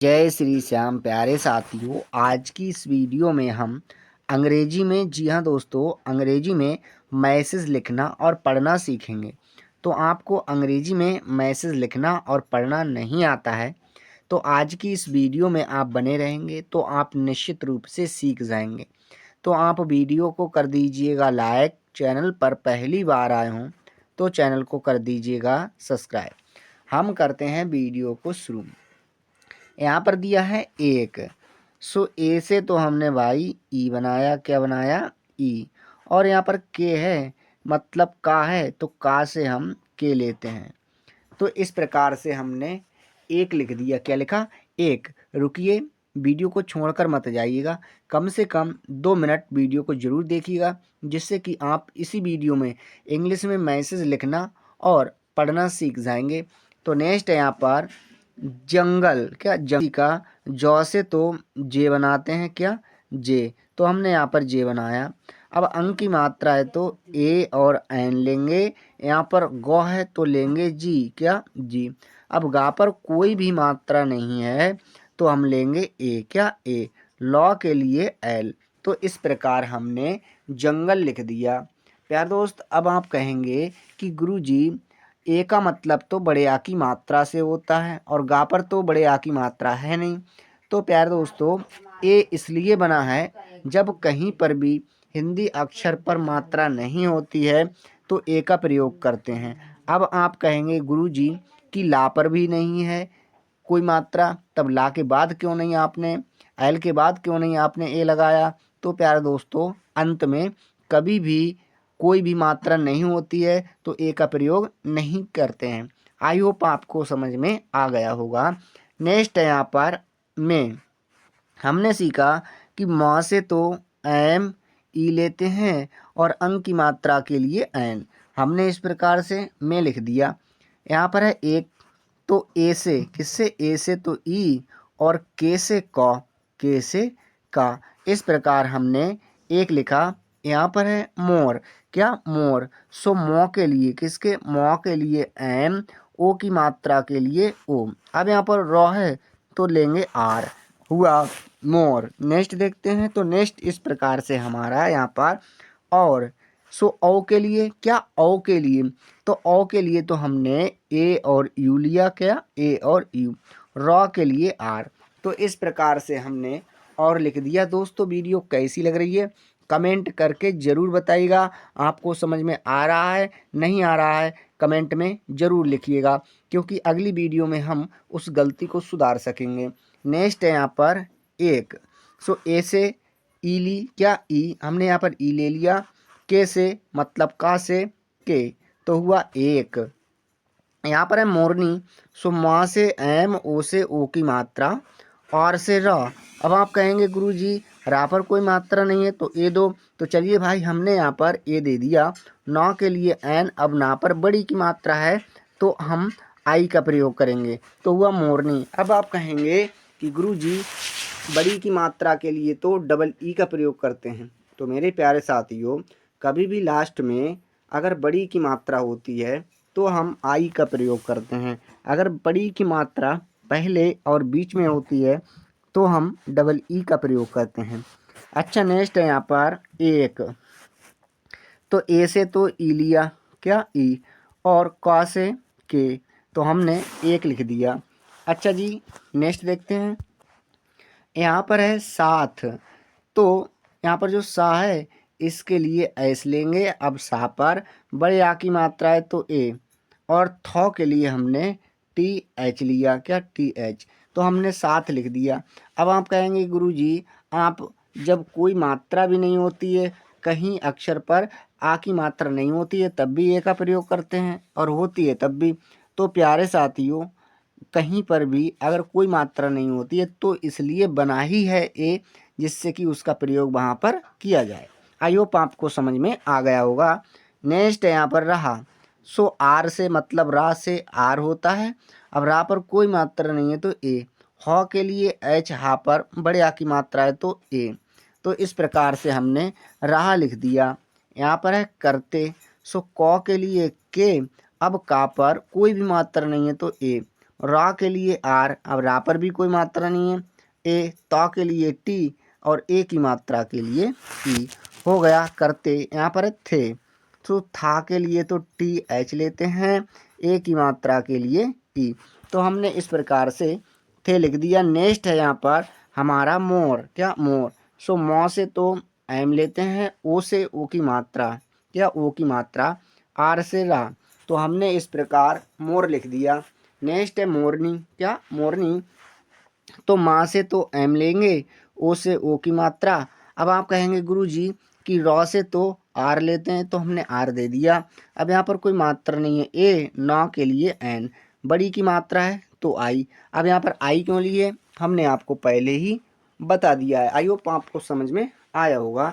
जय श्री श्याम प्यारे साथियों। आज की इस वीडियो में हम अंग्रेजी में, जी हाँ दोस्तों, अंग्रेजी में मैसेज लिखना और पढ़ना सीखेंगे। तो आपको अंग्रेजी में मैसेज लिखना और पढ़ना नहीं आता है तो आज की इस वीडियो में आप बने रहेंगे तो आप निश्चित रूप से सीख जाएंगे। तो आप वीडियो को कर दीजिएगा लाइक, चैनल पर पहली बार आए हों तो चैनल को कर दीजिएगा सब्सक्राइब। हम करते हैं वीडियो को शुरू। यहाँ पर दिया है एक। सो ए से तो हमने भाई ई बनाया, क्या बनाया, ई। और यहाँ पर के है, मतलब का है, तो का से हम के लेते हैं। तो इस प्रकार से हमने एक लिख दिया। क्या लिखा? एक। रुकिए, वीडियो को छोड़कर मत जाइएगा, कम से कम 2 मिनट वीडियो को ज़रूर देखिएगा, जिससे कि आप इसी वीडियो में इंग्लिश में मैसेज लिखना और पढ़ना सीख जाएंगे। तो नेक्स्ट है यहाँ पर जंगल। क्या? जंगल का जौ से तो जे बनाते हैं, क्या, जे। तो हमने यहाँ पर जे बनाया। अब अंक की मात्रा है तो ए और एन लेंगे। यहाँ पर गौ है तो लेंगे जी, क्या, जी। अब गा पर कोई भी मात्रा नहीं है तो हम लेंगे ए, क्या, ए। लॉ के लिए एल। तो इस प्रकार हमने जंगल लिख दिया। प्यार दोस्त, अब आप कहेंगे कि गुरुजी ए का मतलब तो बड़े आ की मात्रा से होता है और गा पर तो बड़े आ की मात्रा है नहीं। तो प्यार दोस्तों, ए इसलिए बना है जब कहीं पर भी हिंदी अक्षर पर मात्रा नहीं होती है तो ए का प्रयोग करते हैं। अब आप कहेंगे गुरुजी कि ला पर भी नहीं है कोई मात्रा, तब ला के बाद क्यों नहीं आपने, एल के बाद क्यों नहीं आपने ए लगाया? तो प्यारे दोस्तों, अंत में कभी भी कोई भी मात्रा नहीं होती है तो ए का प्रयोग नहीं करते हैं। आई होप आपको समझ में आ गया होगा। नेक्स्ट है यहाँ पर में। हमने सीखा कि माँ से तो एम ई लेते हैं और अंक की मात्रा के लिए एन। हमने इस प्रकार से में लिख दिया। यहाँ पर है एक। तो ए से, किससे? ए से तो ई और के से क, के से का। इस प्रकार हमने एक लिखा। यहाँ पर है मोर। क्या? मोर। सो मौ के लिए, किसके? मौ के लिए एम, ओ की मात्रा के लिए ओ। अब यहाँ पर रॉ है तो लेंगे आर, हुआ मोर। नेक्स्ट देखते हैं। तो नेक्स्ट इस प्रकार से हमारा यहाँ पर और। सो औ के लिए, क्या, औ के लिए, तो औ के लिए तो हमने ए और यू लिया, क्या, ए और यू। रॉ के लिए आर। तो इस प्रकार से हमने और लिख दिया। दोस्तों, वीडियो कैसी लग रही है कमेंट करके ज़रूर बताइएगा। आपको समझ में आ रहा है, नहीं आ रहा है, कमेंट में ज़रूर लिखिएगा, क्योंकि अगली वीडियो में हम उस गलती को सुधार सकेंगे। नेक्स्ट है यहाँ पर एक। सो ए से ई ली, क्या, ई। हमने यहाँ पर ई ले लिया। के से मतलब का से के, तो हुआ एक। यहाँ पर है मोरनी। सो माँ से एम, ओ से ओ की मात्रा, और से रा। अब आप कहेंगे गुरुजी रा पर कोई मात्रा नहीं है तो ए दो। तो चलिए भाई, हमने यहाँ पर ए दे दिया। ना के लिए एन। अब ना पर बड़ी की मात्रा है तो हम आई का प्रयोग करेंगे, तो हुआ मोरनी। अब आप कहेंगे कि गुरुजी बड़ी की मात्रा के लिए तो डबल ई का प्रयोग करते हैं। तो मेरे प्यारे साथियों, कभी भी लास्ट में अगर बड़ी की मात्रा होती है तो हम आई का प्रयोग करते हैं। अगर बड़ी की मात्रा पहले और बीच में होती है तो हम डबल ई का प्रयोग करते हैं। अच्छा, नेक्स्ट है यहाँ पर एक। तो ए से तो ई लिया, क्या, ई। और का से के, तो हमने एक लिख दिया। अच्छा जी, नेक्स्ट देखते हैं। यहाँ पर है साथ। तो यहाँ पर जो सा है इसके लिए एस लेंगे। अब सा पर बड़े आ की मात्रा है तो ए, और थौ के लिए हमने टी एच लिया, क्या, टी एच। तो हमने साथ लिख दिया। अब आप कहेंगे गुरुजी आप जब कोई मात्रा भी नहीं होती है, कहीं अक्षर पर आ की मात्रा नहीं होती है तब भी ए का प्रयोग करते हैं, और होती है तब भी। तो प्यारे साथियों, कहीं पर भी अगर कोई मात्रा नहीं होती है तो इसलिए बना ही है ए, जिससे कि उसका प्रयोग वहाँ पर किया जाए। आई होप आपको समझ में आ गया होगा। नेक्स्ट है यहाँ पर रहा। सो आर से मतलब रा से आर होता है। अब रा पर कोई मात्रा नहीं है तो ए। ह के लिए एच, हा पर बड़े आ की मात्रा है तो ए। तो इस प्रकार से हमने राह लिख दिया। यहाँ पर है करते। सो क के लिए के। अब का पर कोई भी मात्रा नहीं है तो ए। रा के लिए आर, अब रा पर भी कोई मात्रा नहीं है। ए, ता के लिए टी और ए की मात्रा के लिए ई। हो गया करते, यहाँ पर है थे, तो था के लिए तो टी एच लेते हैं, ए की मात्रा के लिए ई। तो हमने इस प्रकार से थे लिख दिया। नेक्स्ट है यहाँ पर हमारा मोर, क्या मोर। सो मौ से तो एम लेते हैं, ओ से ओ की मात्रा, क्या ओ की मात्रा, आर से रा, तो हमने इस प्रकार मोर लिख दिया। नेक्स्ट है मोरनी, क्या मोरनी, तो माँ से तो एम लेंगे, ओ से ओ की मात्रा। अब आप कहेंगे गुरुजी कि रॉ से तो आर लेते हैं, तो हमने आर दे दिया। अब यहाँ पर कोई मात्रा नहीं है। ए, नौ के लिए एन, बड़ी की मात्रा है तो आई। अब यहाँ पर आई क्यों लिए, हमने आपको पहले ही बता दिया है। आई होप आपको समझ में आया होगा।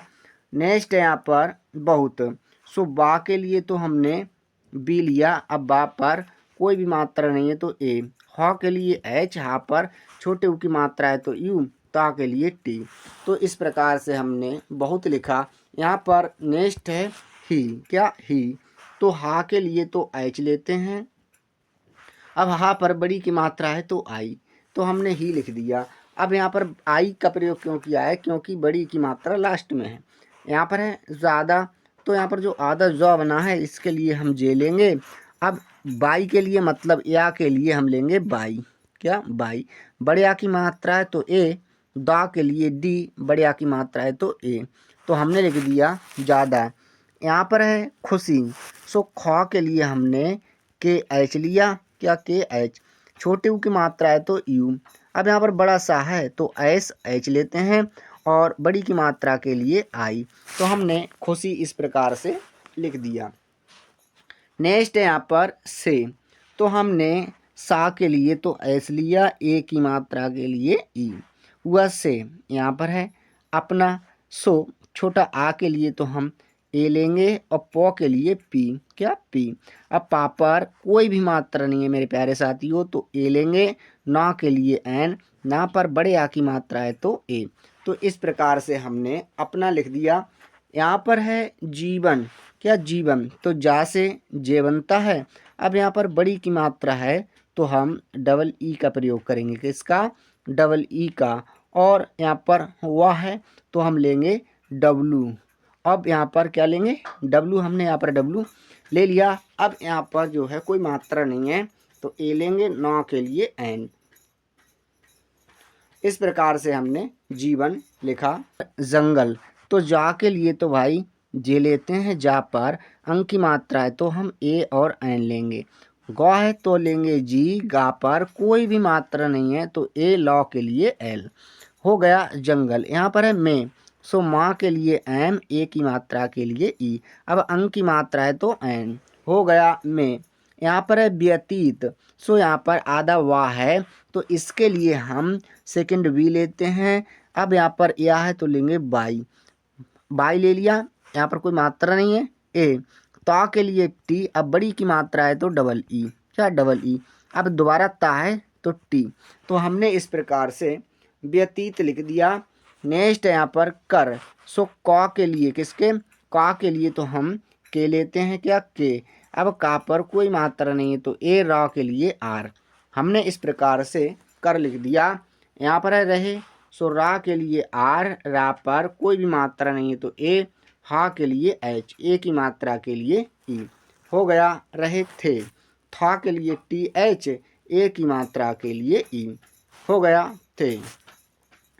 नेक्स्ट है यहाँ पर बहुत। सो बा के लिए तो हमने बी लिया, अब बा पर कोई भी मात्रा नहीं है तो ए। ह के लिए एच, हा पर छोटे ऊ की मात्रा है तो यू, ता के लिए टी। तो इस प्रकार से हमने बहुत लिखा। यहाँ पर नेक्स्ट है ही, क्या ही, तो हा के लिए तो एच लेते हैं, अब हा पर बड़ी की मात्रा है तो आई, तो हमने ही लिख दिया। अब यहाँ पर आई का प्रयोग क्यों किया है, क्योंकि बड़ी की मात्रा लास्ट में है। यहाँ पर है ज़्यादा, तो यहाँ पर जो आधा जो बना है इसके लिए हम जे लेंगे। अब बाई के लिए मतलब या के लिए हम लेंगे बाई, क्या बाई, बड़े आ की मात्रा है तो ए, दा के लिए डी, बड़े आ की मात्रा है तो ए, तो हमने लिख दिया ज़्यादा। यहाँ पर है खुशी। सो ख के लिए हमने के एच लिया, क्या के एच, छोटे ऊ की मात्रा है तो यू। अब यहाँ पर बड़ा सा है तो एस एच लेते हैं और बड़ी की मात्रा के लिए आई, तो हमने खुशी इस प्रकार से लिख दिया। नेक्स्ट है यहाँ पर से, तो हमने सा के लिए तो एस लिया, ए की मात्रा के लिए ई, हुआ से। यहाँ पर है अपना। सो छोटा आ के लिए तो हम ए लेंगे और पौ के लिए पी, क्या पी। अब पा पर कोई भी मात्रा नहीं है मेरे प्यारे साथियों, तो ए लेंगे। ना के लिए एन, ना पर बड़े आ की मात्रा है तो ए। तो इस प्रकार से हमने अपना लिख दिया। यहाँ पर है जीवन, क्या जीवन, तो जा से जे बनता है। अब यहाँ पर बड़ी की मात्रा है तो हम डबल ई का प्रयोग करेंगे, किसका, डबल ई का। और यहाँ पर हुआ है तो हम लेंगे डब्लू। अब यहाँ पर क्या लेंगे, डब्लू, हमने यहाँ पर डब्लू ले लिया। अब यहाँ पर जो है कोई मात्रा नहीं है तो ए लेंगे, नौ के लिए एन। इस प्रकार से हमने जीवन लिखा। जंगल, तो जा के लिए तो भाई जे लेते हैं, जा पर अंक की मात्रा है तो हम ए और एन लेंगे। गौ है तो लेंगे जी, गा पर कोई भी मात्रा नहीं है तो ए, लॉ के लिए एल। हो गया जंगल। यहाँ पर है में, सो माँ के लिए एम, ए की मात्रा के लिए ई, अब अंक की मात्रा है तो एन, हो गया में। यहाँ पर है व्यतीत, सो यहाँ पर आधा वाह है तो इसके लिए हम सेकंड वी लेते हैं। अब यहाँ पर या है तो लेंगे बाई, बाई ले लिया, यहाँ पर कोई मात्रा नहीं है। ए, ता के लिए टी, अब बड़ी की मात्रा है तो डबल ई, क्या डबल ई, अब दोबारा ता है तो टी, तो हमने इस प्रकार से व्यतीत लिख दिया। नेक्स्ट है यहाँ पर कर। सो क के लिए किसके, का के लिए तो हम के लेते हैं, क्या के। अब का पर कोई मात्रा नहीं है तो ए, रा के लिए आर, हमने इस प्रकार से कर लिख दिया। यहाँ पर है रहे, सो रा के लिए आर, रा पर कोई भी मात्रा नहीं है तो ए, हा के लिए एच, ए की मात्रा के लिए ई, हो गया रहे थे। था के लिए टी एच, ए की मात्रा के लिए ई, हो गया थे।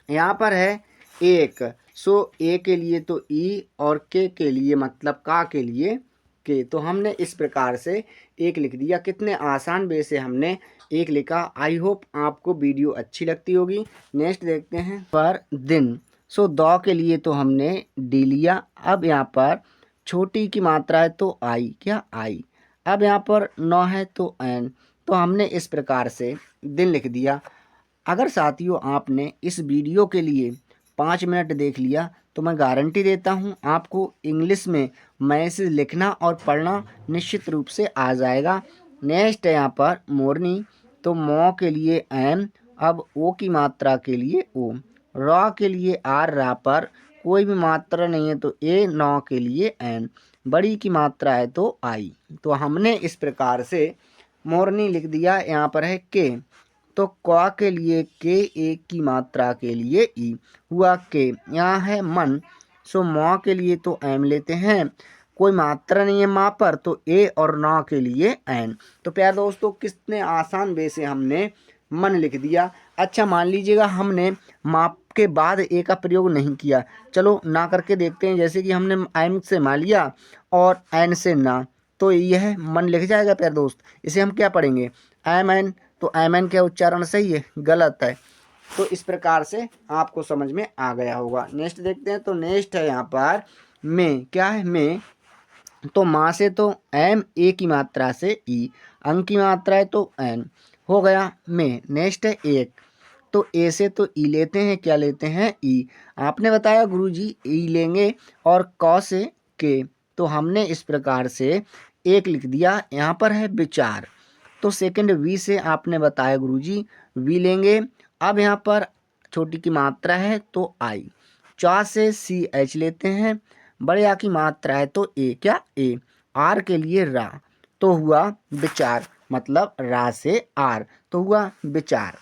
यहाँ पर है एक। सो ए के लिए तो ई और के लिए मतलब का के लिए के, तो हमने इस प्रकार से एक लिख दिया। कितने आसान वे से हमने एक लिखा। आई होप आपको वीडियो अच्छी लगती होगी। नेक्स्ट देखते हैं पर दिन। सो दौ के लिए तो हमने डी लिया, अब यहाँ पर छोटी की मात्रा है तो आई, क्या आई। अब यहाँ पर नौ है तो एन, तो हमने इस प्रकार से दिन लिख दिया। अगर साथियों आपने इस वीडियो के लिए 5 मिनट देख लिया तो मैं गारंटी देता हूँ आपको इंग्लिश में मैसेज लिखना और पढ़ना निश्चित रूप से आ जाएगा। नेक्स्ट है यहाँ पर मोरनी, तो मौ के लिए एम, अब ओ की मात्रा के लिए ओ, रॉ के लिए आर, रा पर कोई भी मात्रा नहीं है तो ए, नौ के लिए एन, बड़ी की मात्रा है तो आई। तो हमने इस प्रकार से मोरनी लिख दिया, यहाँ पर है के, तो क्वा के लिए के, एक की मात्रा के लिए ई हुआ के। यहाँ है मन, सो मौ के लिए तो एम लेते हैं, कोई मात्रा नहीं है माँ पर, तो ए, और नौ के लिए एन। तो प्यारे दोस्तों कितने आसान वे से हमने मन लिख दिया। अच्छा मान लीजिएगा हमने माँ के बाद ए का प्रयोग नहीं किया, चलो ना करके देखते हैं। जैसे कि हमने एम से मा लिया और एन से ना, तो यह मन लिख जाएगा प्यारे दोस्त। इसे हम क्या पढ़ेंगे, एम एन, तो एम एन का उच्चारण सही है, गलत है। तो इस प्रकार से आपको समझ में आ गया होगा। नेक्स्ट देखते हैं, तो नेक्स्ट है यहाँ पर में, क्या है में, तो माँ से तो एम, ए की मात्रा से ई, अंक की मात्रा है तो एन, हो गया में। नेक्स्ट है एक, तो ए से तो ई लेते हैं, क्या लेते हैं ई। आपने बताया गुरुजी ई लेंगे, और क से के, तो हमने इस प्रकार से एक लिख दिया। यहाँ पर है विचार, तो सेकंड वी से आपने बताया गुरुजी वी लेंगे। अब यहाँ पर छोटी की मात्रा है तो आई, चा से सी एच लेते हैं, बड़े आ की मात्रा है तो ए, क्या ए, आर के लिए रा, तो हुआ विचार, मतलब रा से आर, तो हुआ विचार।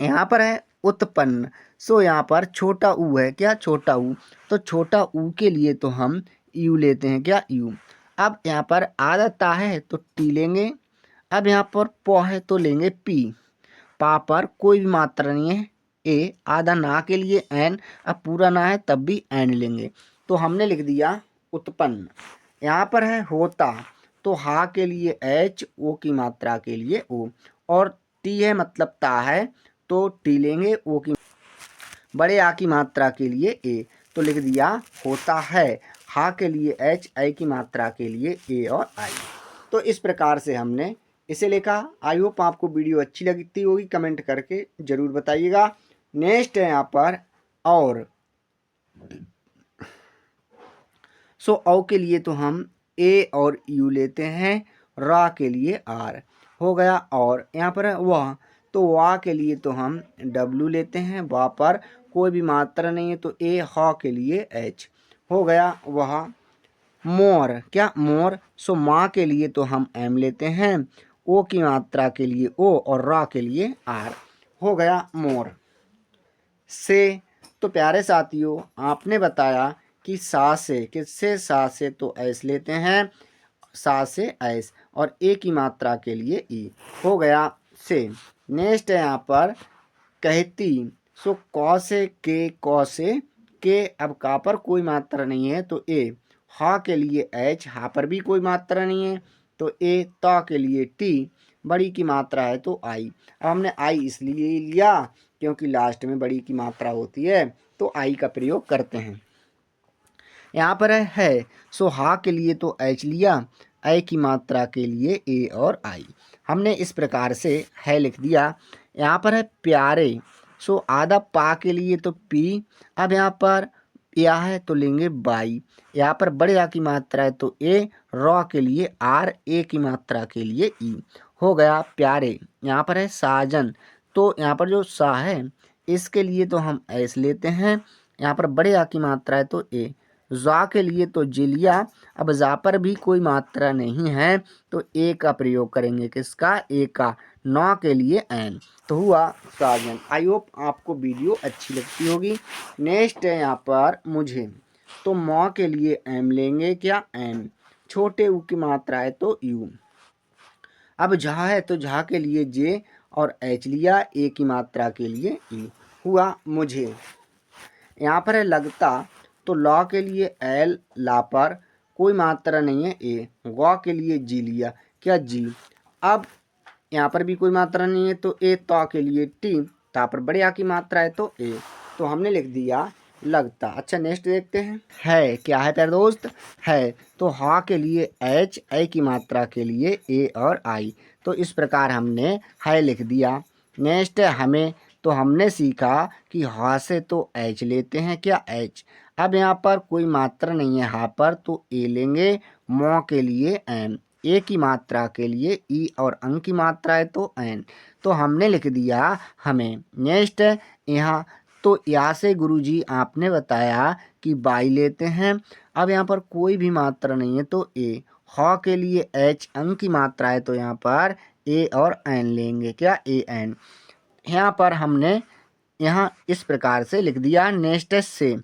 यहाँ पर है उत्पन्न, सो यहाँ पर छोटा ऊ है, क्या छोटा ऊ, तो छोटा ऊ के लिए तो हम यू लेते हैं, क्या यू। अब यहाँ पर आधा ता है तो टी लेंगे। अब यहाँ पर पौ है तो लेंगे पी, पा पर कोई भी मात्रा नहीं है ए, आधा ना के लिए एन, अब पूरा ना है तब भी एन लेंगे। तो हमने लिख दिया उत्पन्न। यहाँ पर है होता, तो हा के लिए एच, ओ की मात्रा के लिए ओ, और टी है मतलब ता है तो टी लेंगे, ओ की बड़े आ की मात्रा के लिए ए, तो लिख दिया होता है। हा के लिए एच, आई की मात्रा के लिए ए और आई। तो इस प्रकार से हमने इसे लिखा। आई होप आपको वीडियो अच्छी लगती होगी, कमेंट करके ज़रूर बताइएगा। नेक्स्ट है यहाँ पर और, सो औ के लिए तो हम ए और यू लेते हैं, रा के लिए आर, हो गया। और यहाँ पर है वह, तो वाह के लिए तो हम डब्लू लेते हैं, वाह पर कोई भी मात्रा नहीं है तो ए, ह के लिए एच, हो गया वह। मोर, क्या मोर, सो माँ के लिए तो हम एम लेते हैं, ओ की मात्रा के लिए ओ, और रा के लिए आर, हो गया मोर। से, तो प्यारे साथियों आपने बताया कि सा से, किससे, सा से तो ऐस लेते हैं, सा से ऐस, और ए की मात्रा के लिए ई, हो गया से। नेक्स्ट है यहाँ पर कहती, सो कौ से के, कौ से के, अब का पर कोई मात्रा नहीं है तो ए, हा के लिए एच, हा पर भी कोई मात्रा नहीं है तो ए, ता के लिए टी, बड़ी की मात्रा है तो आई। अब हमने आई इसलिए लिया क्योंकि लास्ट में बड़ी की मात्रा होती है तो आई का प्रयोग करते हैं। यहाँ पर है सो हा के लिए तो एच लिया, ए की मात्रा के लिए ए और आई, हमने इस प्रकार से है लिख दिया। यहाँ पर है प्यारे, सो आधा पा के लिए तो पी, अब यहाँ पर या है तो लेंगे बाई, यहाँ पर बड़े आ की मात्रा है तो ए, रॉ के लिए आर, ए की मात्रा के लिए ई, हो गया प्यारे। यहाँ पर है साजन, तो यहाँ पर जो सा है इसके लिए तो हम एस लेते हैं, यहाँ पर बड़े आ की मात्रा है तो ए, जा के लिए तो जिलिया, अब जा पर भी कोई मात्रा नहीं है तो ए का प्रयोग करेंगे, किसका, ए का, नौ के लिए एन, तो हुआ साजन। आई होप आपको वीडियो अच्छी लगती होगी। नेक्स्ट है यहाँ पर मुझे, तो मौ के लिए एम लेंगे, क्या एम, छोटे ऊ की मात्रा है तो यू। अब झा है तो झा के लिए जे और एच लिया, ए की मात्रा के लिए ई, हुआ मुझे। यहाँ पर है लगता, तो लॉ के लिए एल, ला पर कोई मात्रा नहीं है ए, गौ के लिए जी लिया, क्या जी। अब यहाँ पर भी कोई मात्रा नहीं है तो ए, तो के लिए टी, ता पर बड़े आ की मात्रा है तो ए, तो हमने लिख दिया लगता। अच्छा नेक्स्ट देखते हैं, है क्या है प्यारे दोस्त, है, तो हा के लिए एच, ए की मात्रा के लिए ए और आई, तो इस प्रकार हमने है लिख दिया। नेक्स्ट हमें, तो हमने सीखा कि हा से तो एच लेते हैं, क्या एच, अब यहाँ पर कोई मात्रा नहीं है हा पर तो ए लेंगे, मौ के लिए एम, ए की मात्रा के लिए ई, और अंक की मात्रा है तो एन, तो हमने लिख दिया हमें। नेक्स्ट यहाँ, तो यहाँ से गुरुजी आपने बताया कि बाई लेते हैं, अब यहाँ पर कोई भी मात्रा नहीं है तो ए, ह के लिए एच अंग की मात्रा है तो यहाँ पर ए और एन लेंगे। क्या? A N. यहाँ पर हमने यहाँ इस प्रकार से लिख दिया नेक्स्ट से,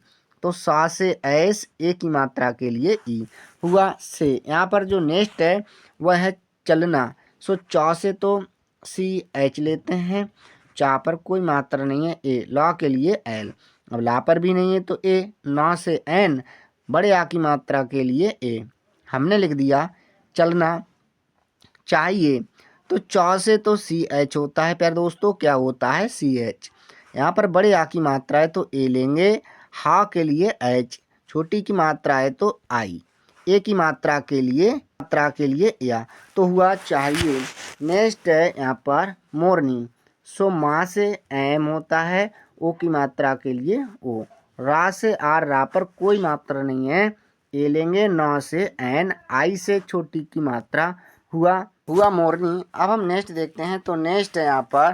तो सा से एस, ए की मात्रा के लिए ई हुआ से। यहाँ पर जो नेक्स्ट है वह है चलना। सो चौ से तो सी एच लेते हैं, चा पर कोई मात्रा नहीं है ए, लॉ के लिए एल, अब ला पर भी नहीं है तो ए, नौ से एन, बड़े आ की मात्रा के लिए ए, हमने लिख दिया चलना चाहिए। तो चौ से तो सी एच होता है प्यारे दोस्तों, क्या होता है? C H. यहाँ पर बड़े आ की मात्रा है तो ए लेंगे, हा के लिए एच, छोटी की मात्रा है तो आई, ए की मात्रा के लिए या, तो हुआ चाहिए। नेक्स्ट है यहाँ पर मोरनी। सो माँ से एम होता है, ओ की मात्रा के लिए ओ, रा से आर, रा पर कोई मात्रा नहीं है, ए लेंगे, नौ से एन, आई से छोटी की मात्रा हुआ मोरनी। अब हम नेक्स्ट देखते हैं, तो नेक्स्ट है यहाँ पर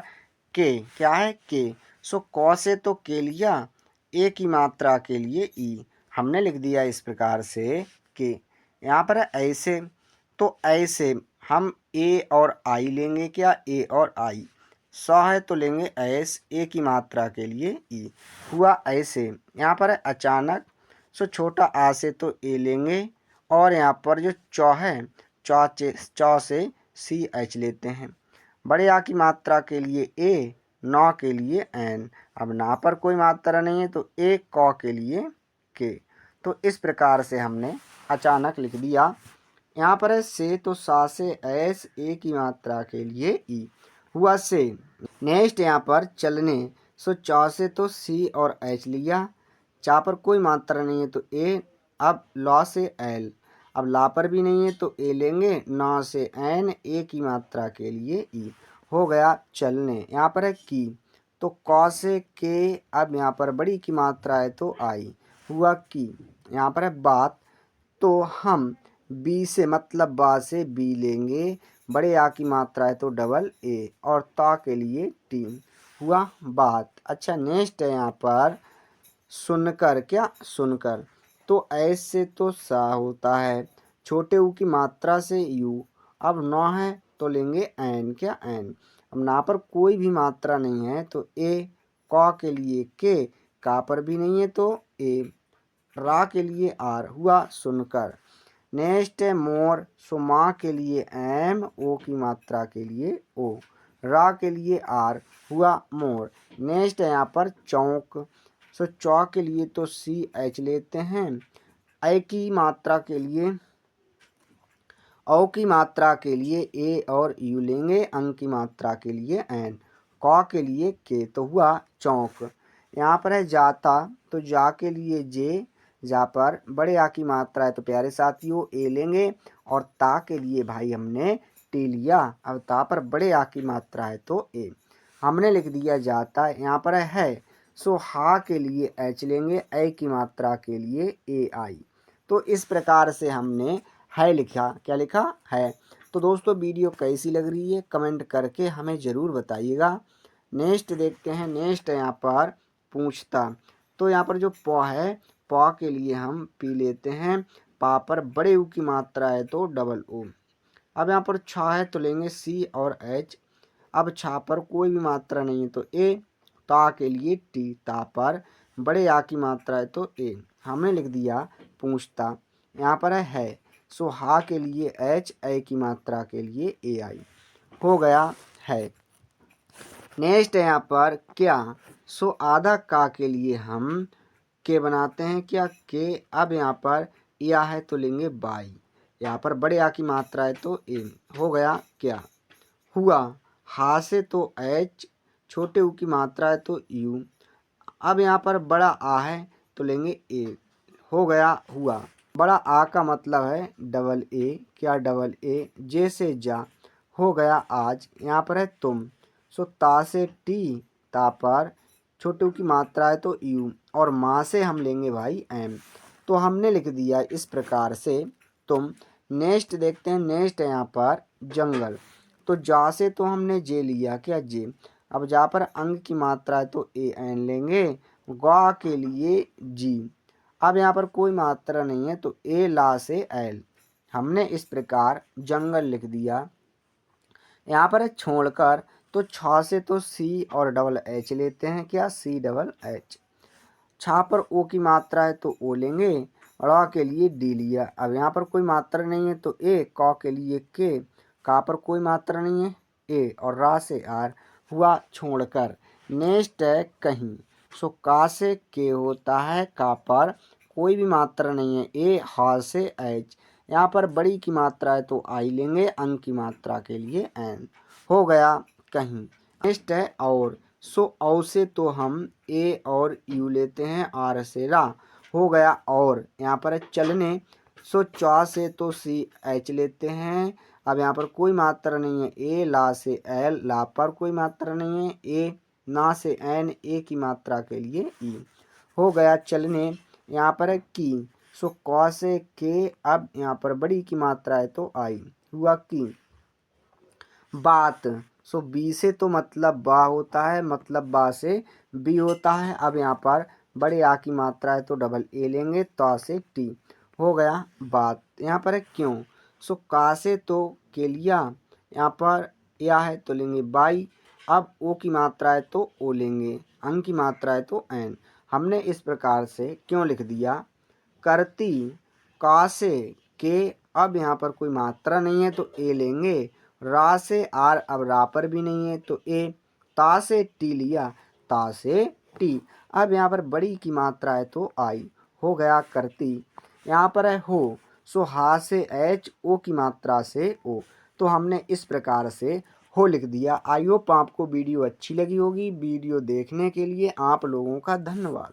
के। क्या है? के। सो कौ से तो के लिया, ए की मात्रा के लिए ई, हमने लिख दिया इस प्रकार से के। यहाँ पर है ऐसे, तो ऐसे हम ए और आई लेंगे। क्या? ए और आई। सौ है तो लेंगे एस, ए की मात्रा के लिए ई, हुआ ऐसे। यहाँ पर है अचानक। सो छोटा आ से तो ए लेंगे, और यहाँ पर जो चौ है, चौ से सी एच लेते हैं, बड़े आ की मात्रा के लिए ए, नौ के लिए एन, अब ना पर कोई मात्रा नहीं है तो ए, कौ के लिए के। तो इस प्रकार से हमने अचानक लिख दिया। यहाँ पर है से, तो सा से एस, ए की मात्रा के लिए ई, हुआ से। नेक्स्ट यहाँ पर चलने। सो चौ से तो सी और एच लिया, चा पर कोई मात्रा नहीं है तो ए, अब लॉ से एल, अब ला पर भी नहीं है तो ए लेंगे, नौ से एन, ए की मात्रा के लिए ई, हो गया चलने। यहाँ पर है की, तो कौ से के, अब यहाँ पर बड़ी की मात्रा है तो आई, हुआ की। यहाँ पर है बात, तो हम बी से मतलब बा से बी लेंगे, बड़े आ की मात्रा है तो डबल ए, और ता के लिए टी, हुआ बात। अच्छा नेक्स्ट है यहाँ पर सुनकर। क्या? सुनकर। तो ऐस से तो सा होता है, छोटे ऊ की मात्रा से यू, अब नौ है तो लेंगे एन। क्या? एन। अब ना पर कोई भी मात्रा नहीं है तो ए, कौ के लिए के, का पर भी नहीं है तो ए, रा के लिए आर, हुआ सुनकर। नेक्स्ट है मोर। सो माँ के लिए एम, ओ की मात्रा के लिए ओ, रा के लिए आर, हुआ मोर। नेक्स्ट है यहाँ पर चौक। सो चौ के लिए तो सी एच लेते हैं, ए की मात्रा के लिए, औ की मात्रा के लिए ए और यू लेंगे, अंग की मात्रा के लिए एन, कौ के लिए के, तो हुआ चौक। यहाँ पर है जाता। तो जा के लिए जे, जा पर बड़े आ की मात्रा है तो प्यारे साथियों ए लेंगे, और ता के लिए भाई हमने टी लिया, अब ता पर बड़े आ की मात्रा है तो ए, हमने लिख दिया जाता। यहाँ पर है सो हा के लिए एच लेंगे, ए की मात्रा के लिए ए आई। तो इस प्रकार से हमने है लिखा। क्या लिखा? है। तो दोस्तों वीडियो कैसी लग रही है कमेंट करके हमें ज़रूर बताइएगा। नेक्स्ट देखते हैं। नेक्स्ट है यहाँ पर पूछता। तो यहाँ पर जो प है, प के लिए हम पी लेते हैं, पा पर बड़े ऊ की मात्रा है तो डबल ओ, अब यहाँ पर छा है तो लेंगे सी और एच, अब छा पर कोई भी मात्रा नहीं है तो ए, ता के लिए टी, ता पर बड़े आ की मात्रा है तो ए, हमने लिख दिया पूछता। यहाँ पर है सो हा के लिए एच, ए की मात्रा के लिए ए आई, हो गया है। नेक्स्ट है यहाँ पर क्या। सो आधा का के लिए हम के बनाते हैं। क्या? के। अब यहाँ पर या है तो लेंगे बाई, यहाँ पर बड़े आ की मात्रा है तो ए, हो गया क्या। हुआ। हा से तो एच, छोटे ऊ की मात्रा है तो यू, अब यहाँ पर बड़ा आ है तो लेंगे ए, हो गया हुआ। बड़ा आ का मतलब है डबल ए। क्या? Double A. जे से जा, हो गया आज। यहाँ पर है तुम। सो ता से टी, ता पर छोटू की मात्रा है तो यू, और माँ से हम लेंगे भाई एम, तो हमने लिख दिया इस प्रकार से तुम। नेक्स्ट देखते हैं। नेक्स्ट है यहाँ पर जंगल। तो जा से तो हमने जे लिया। क्या? जे। अब जा पर अंग की मात्रा है तो ए एन लेंगे, गा के लिए जी, अब यहाँ पर कोई मात्रा नहीं है तो ए ला से एल, हमने इस प्रकार जंगल लिख दिया। यहाँ पर है छोड़कर, तो छ से तो सी और डबल एच लेते हैं, क्या सी डबल एच। छा पर ओ की मात्रा है तो ओ लेंगे, ड़ के लिए डी लिया। अब यहाँ पर कोई मात्रा नहीं है तो ए, क के लिए के, का पर कोई मात्रा नहीं है ए, और रा से आर हुआ छोड़कर। नेक्स्ट है कहीं, सो का से के होता है, का पर कोई भी मात्रा नहीं है ए, हा से एच। यहाँ पर बड़ी की मात्रा है तो आई लेंगे, अंक की मात्रा के लिए एन हो गया कहीं। नेक्स्ट है और, सो औ से तो हम ए और यू लेते हैं, आर से रा हो गया और। यहाँ पर है चलने, सो चा से तो सी एच लेते हैं। अब यहाँ पर कोई मात्रा नहीं है ए, ला से एल, ला पर कोई मात्रा नहीं है ए, ना से एन, ए की मात्रा के लिए ई हो गया चलने। यहाँ पर है की, सो क से के, अब यहाँ पर बड़ी की मात्रा है तो आई हुआ की। बात, सो बी से तो मतलब बा होता है, मतलब बा से बी होता है। अब यहाँ पर बड़े आ की मात्रा है तो डबल ए लेंगे, ता से टी हो गया बात। यहाँ पर है क्यों, सो का से तो के लिया, यहाँ पर या है तो लेंगे बाई। अब ओ की मात्रा है तो ओ लेंगे, अंक की मात्रा है तो एन। हमने इस प्रकार से क्यों लिख दिया। करती, का से के, अब यहाँ पर कोई मात्रा नहीं है तो ए लेंगे, रा से आर, अब रा पर भी नहीं है तो ए, ता से टी लिया, ता से टी। अब यहाँ पर बड़ी की मात्रा है तो आई हो गया करती। यहाँ पर है हो, सो हा से एच, ओ की मात्रा से ओ। तो हमने इस प्रकार से हो लिख दिया। आई होप आपको वीडियो अच्छी लगी होगी। वीडियो देखने के लिए आप लोगों का धन्यवाद।